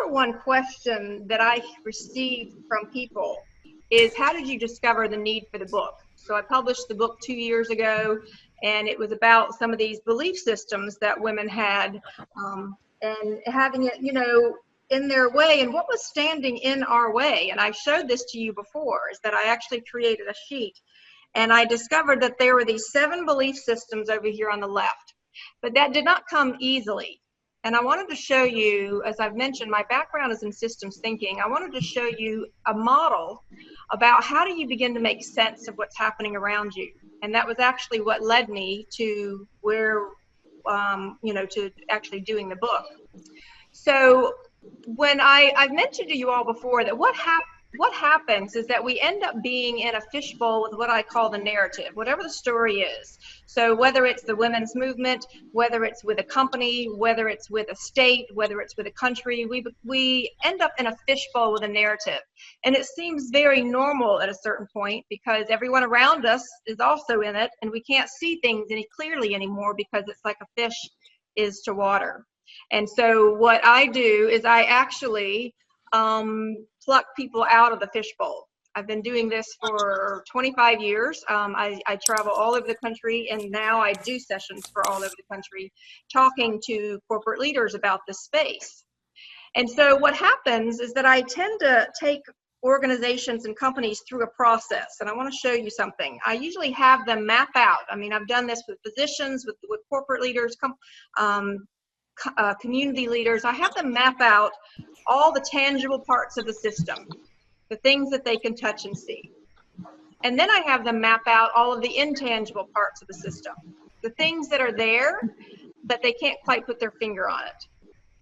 number one question that I receive from people is, how did you discover the need for the book? So I published the book 2 years ago, and it was about some of these belief systems that women had, and having it, you know, in their way, and what was standing in our way. And I showed this to you before, is that I actually created a sheet, and I discovered that there were these 7 belief systems over here on the left, but that did not come easily. And I wanted to show you, as I've mentioned, my background is in systems thinking. I wanted to show you a model about how do you begin to make sense of what's happening around you. And that was actually what led me to where, you know, to actually doing the book. So when I've mentioned to you all before that what happens is that we end up being in a fishbowl with what I call the narrative, whatever the story is. So whether it's the women's movement, whether it's with a company, whether it's with a state, whether it's with a country, we end up in a fishbowl with a narrative. And it seems very normal at a certain point because everyone around us is also in it, and we can't see things any clearly anymore because it's like a fish is to water. And so what I do is I actually pluck people out of the fishbowl. I've been doing this for 25 years. I travel all over the country, and now I do sessions for all over the country talking to corporate leaders about this space. And so what happens is that I tend to take organizations and companies through a process, and I want to show you something. I usually have them map out. I mean, I've done this with physicians, with corporate leaders, community leaders. I have them map out all the tangible parts of the system, the things that they can touch and see. And then I have them map out all of the intangible parts of the system, the things that are there, but they can't quite put their finger on it.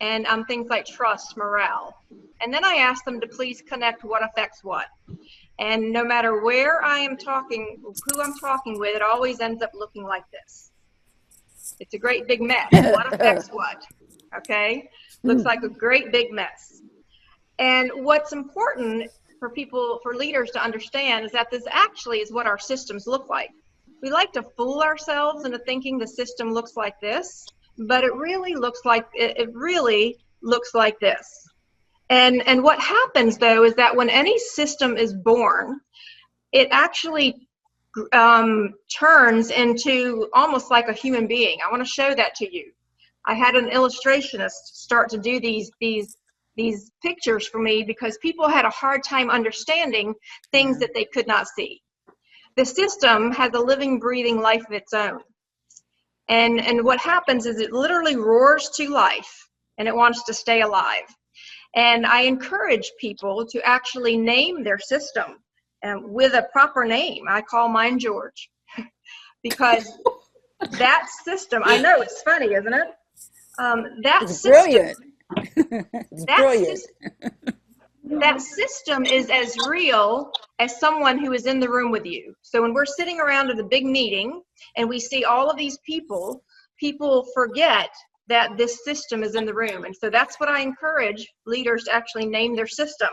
And things like trust, morale. And then I ask them to please connect what affects what. And no matter where I am talking, who I'm talking with, it always ends up looking like this. It's a great big mess. What affects what? Okay? Looks like a great big mess. And what's important for people, for leaders to understand, is that this actually is what our systems look like. We like to fool ourselves into thinking the system looks like this, but it really looks like this. And what happens though is that when any system is born, it actually turns into almost like a human being. I want to show that to you. I had an illustrationist start to do these pictures for me because people had a hard time understanding things that they could not see. The system has a living, breathing life of its own. And what happens is it literally roars to life, and it wants to stay alive. And I encourage people to actually name their system with a proper name. I call mine George because that system, I know it's funny, isn't it? It's brilliant. It's brilliant. That system is as real as someone who is in the room with you. So when we're sitting around at a big meeting and we see all of these people forget that this system is in the room. And so that's what I encourage leaders to actually name their system.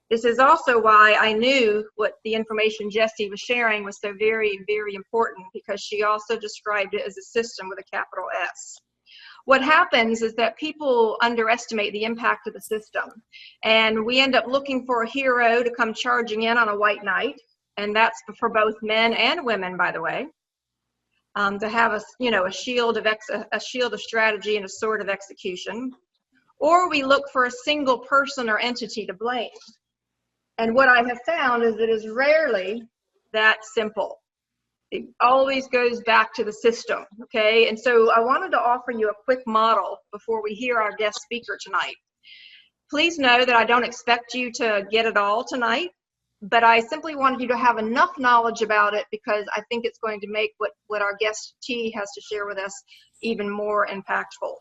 This is also why I knew what the information Jessie was sharing was so very, very important, because she also described it as a system with a capital S. What happens is that people underestimate the impact of the system, and we end up looking for a hero to come charging in on a white knight, and that's for both men and women, by the way, to have a shield of strategy and a sword of execution, or we look for a single person or entity to blame. And what I have found is it is rarely that simple. It always goes back to the system, okay? And so I wanted to offer you a quick model before we hear our guest speaker tonight. Please know that I don't expect you to get it all tonight, but I simply wanted you to have enough knowledge about it because I think it's going to make what our guest T has to share with us even more impactful.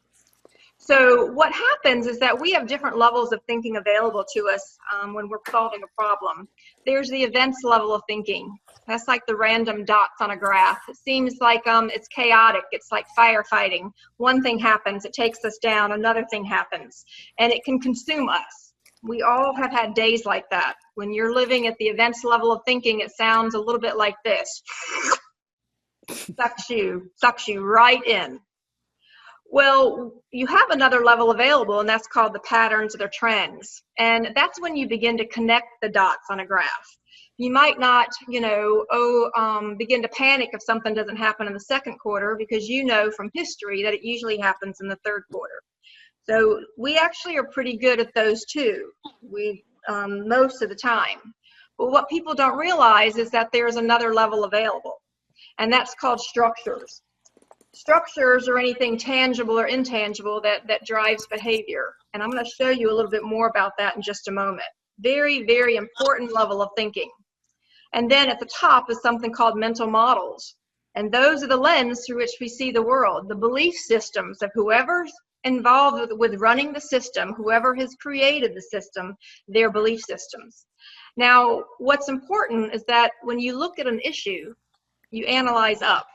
So what happens is that we have different levels of thinking available to us when we're solving a problem. There's the events level of thinking. That's like the random dots on a graph. It seems like it's chaotic. It's like firefighting. One thing happens, it takes us down, another thing happens, and it can consume us. We all have had days like that. When you're living at the events level of thinking, it sounds a little bit like this. Sucks you right in. Well, you have another level available, and that's called the patterns or the trends. And that's when you begin to connect the dots on a graph. You might not, begin to panic if something doesn't happen in the second quarter, because you know from history that it usually happens in the third quarter. So we actually are pretty good at those two, most of the time. But what people don't realize is that there's another level available, and that's called structures. Structures are anything tangible or intangible that drives behavior. And I'm going to show you a little bit more about that in just a moment. Very, very important level of thinking. And then at the top is something called mental models. And those are the lens through which we see the world, the belief systems of whoever's involved with running the system, whoever has created the system, their belief systems. Now, what's important is that when you look at an issue, you analyze up.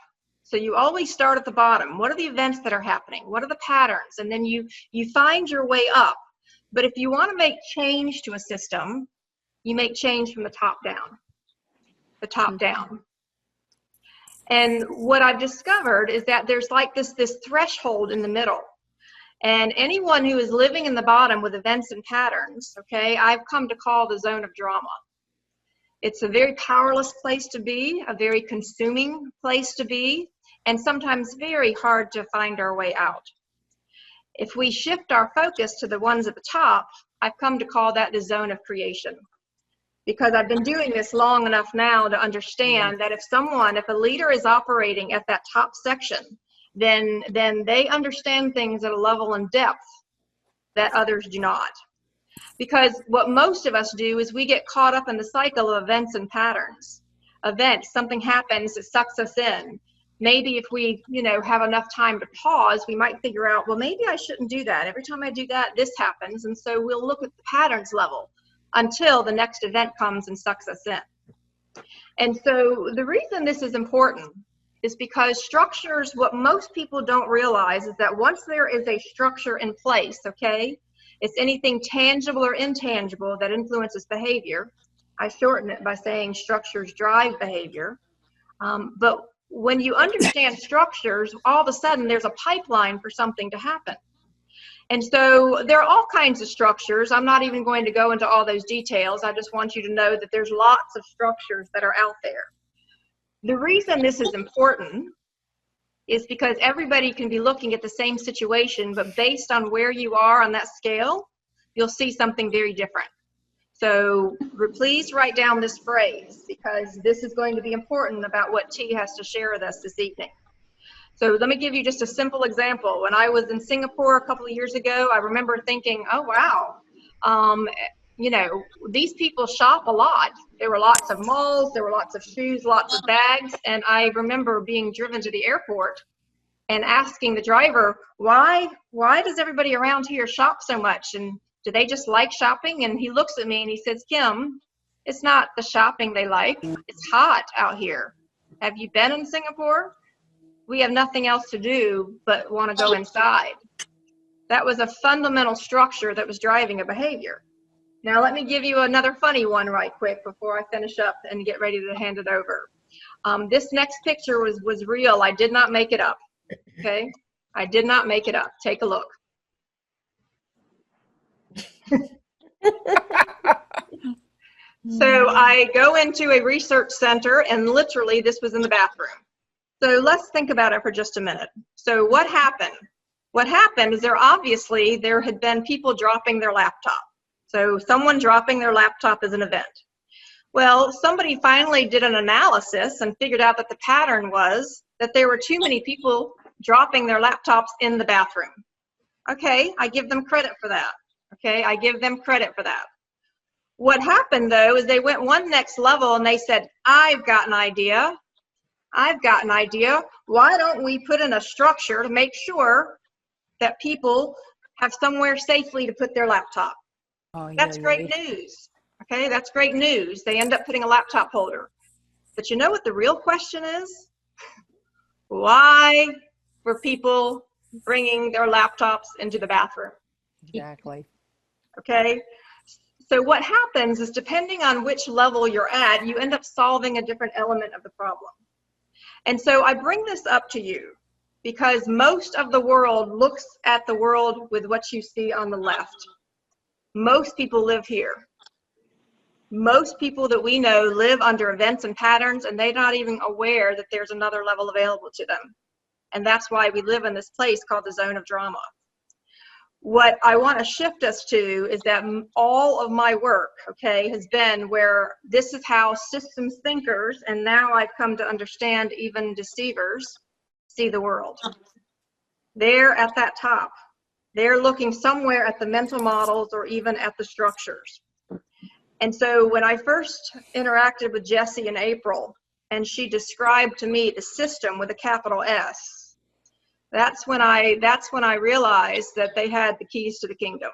So you always start at the bottom. What are the events that are happening? What are the patterns? And then you find your way up. But if you want to make change to a system, you make change from the top down. The top down. And what I've discovered is that there's like this threshold in the middle. And anyone who is living in the bottom with events and patterns, okay, I've come to call the zone of drama. It's a very powerless place to be, a very consuming place to be, and sometimes very hard to find our way out. If we shift our focus to the ones at the top, I've come to call that the zone of creation. Because I've been doing this long enough now to understand that if a leader is operating at that top section, then they understand things at a level and depth that others do not. Because what most of us do is we get caught up in the cycle of events and patterns. Events, something happens, it sucks us in. Maybe if we, have enough time to pause, we might figure out, well, maybe I shouldn't do that. Every time I do that, this happens. And so we'll look at the patterns level until the next event comes and sucks us in. And so the reason this is important is because structures, what most people don't realize is that once there is a structure in place, okay, it's anything tangible or intangible that influences behavior. I shorten it by saying structures drive behavior. But when you understand structures, all of a sudden there's a pipeline for something to happen. And so there are all kinds of structures. I'm not even going to go into all those details. I just want you to know that there's lots of structures that are out there. The reason this is important is because everybody can be looking at the same situation, but based on where you are on that scale, you'll see something very different. So please write down this phrase, because this is going to be important about what T has to share with us this evening. So let me give you just a simple example. When I was in Singapore a couple of years ago, I remember thinking, oh, wow, these people shop a lot. There were lots of malls, there were lots of shoes, lots of bags. And I remember being driven to the airport and asking the driver, why does everybody around here shop so much? And do they just like shopping? And he looks at me and he says, Kim, it's not the shopping they like. It's hot out here. Have you been in Singapore? We have nothing else to do but want to go inside. That was a fundamental structure that was driving a behavior. Now let me give you another funny one right quick before I finish up and get ready to hand it over. This next picture was real. I did not make it up. Okay, I did not make it up. Take a look. So I go into a research center, and literally this was in the bathroom. So let's think about it for just a minute. So what happened? What happened is there had been people dropping their laptop. So someone dropping their laptop is an event. Well, somebody finally did an analysis and figured out that the pattern was that there were too many people dropping their laptops in the bathroom. Okay, I give them credit for that. Okay, I give them credit for that. What happened though is they went one next level and they said, I've got an idea. I've got an idea. Why don't we put in a structure to make sure that people have somewhere safely to put their laptop? Oh, that's great news. Okay, that's great news. They end up putting a laptop holder. But you know what the real question is? Why were people bringing their laptops into the bathroom? Exactly. Okay, so what happens is depending on which level you're at, you end up solving a different element of the problem. And so I bring this up to you because most of the world looks at the world with what you see on the left. Most people live here. Most people that we know live under events and patterns, and they're not even aware that there's another level available to them. And that's why we live in this place called the zone of drama. What I want to shift us to is that all of my work, okay, has been where this is how systems thinkers, and now I've come to understand even deceivers, see the world. They're at that top. They're looking somewhere at the mental models or even at the structures. And so when I first interacted with Jessie in April, and she described to me the system with a capital S, that's when I realized that they had the keys to the kingdom.